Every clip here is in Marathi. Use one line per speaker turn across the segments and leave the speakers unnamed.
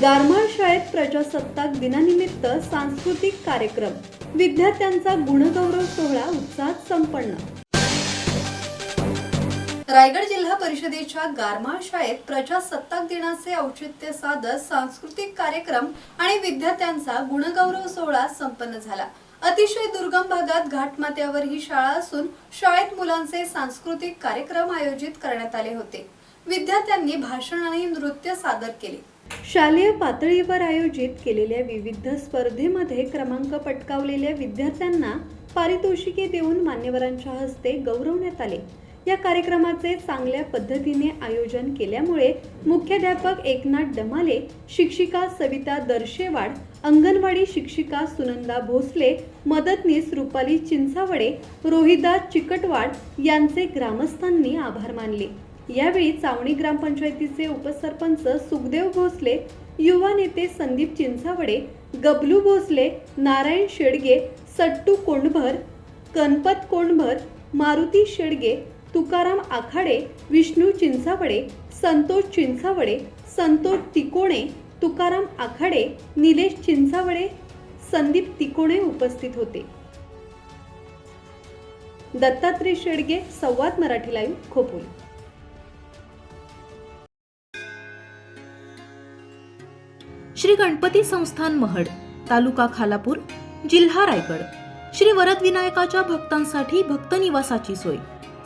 गारमाळ शाळेत प्रजासत्ताक दिनानिमित्त सांस्कृतिक कार्यक्रम, विद्यार्थ्यांचा गुणगौरव सोहळा उत्साहात संपन्न। रायगड जिल्हा परिषदेच्या गारमाळ शाळेत प्रजासत्ताक दिनाचे औचित्य साधत सांस्कृतिक कार्यक्रम आणि विद्यार्थ्यांचा गुणगौरव सोहळा संपन्न झाला। अतिशय दुर्गम भागात घाटमाथ्यावर ही शाळा असून शाळेत मुलांचे सांस्कृतिक कार्यक्रम आयोजित करण्यात आले होते। विद्यार्थ्यांनी भाषण आणि नृत्य सादर केले। शालेय पातळीवर आयोजित केलेल्या विविध स्पर्धेमध्ये क्रमांक पटकावलेल्या विद्यार्थ्यांना पारितोषिके देऊन मान्यवरांच्या हस्ते गौरवण्यात आले। या कार्यक्रमाचे चांगल्या पद्धतीने आयोजन केल्यामुळे मुख्याध्यापक एकनाथ डमाले, शिक्षिका सविता दर्शेवाड, अंगणवाडी शिक्षिका सुनंदा भोसले, मदतनीस रुपाली चिंचावडे, रोहिदास चिकटवाड यांचे ग्रामस्थांनी आभार मानले। यावेळी चावणी ग्रामपंचायतीचे उपसरपंच सुखदेव भोसले, युवा नेते संदीप चिंचावडे, गबलू भोसले, नारायण शेडगे, सट्टू कोंडभर, गणपत कोंडभर, मारुती शेडगे, तुकाराम आखाडे, विष्णू चिंचावडे, संतोष चिंचावडे, संतोष तिकोणे, तुकाराम आखाडे, निलेश चिंचावडे, संदीप तिकोणे उपस्थित होते। दत्तात्रय शेडगे, संवाद मराठी लाईव्ह, खोपोली।
श्री गणपती संस्थान महड, तालुका खालापूर, जिल्हा रायगड। श्री वरद विनायकाच्या भक्तांसाठी भक्त निवासाची सोय,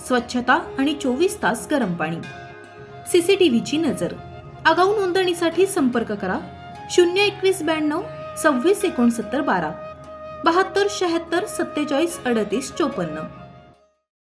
स्वच्छता आणि 24 तास गरम पाणी, सीसीटीव्हीची नजर। आगाऊ नोंदणीसाठी संपर्क करा 021 92 26 69 12 72 76 47 38 54।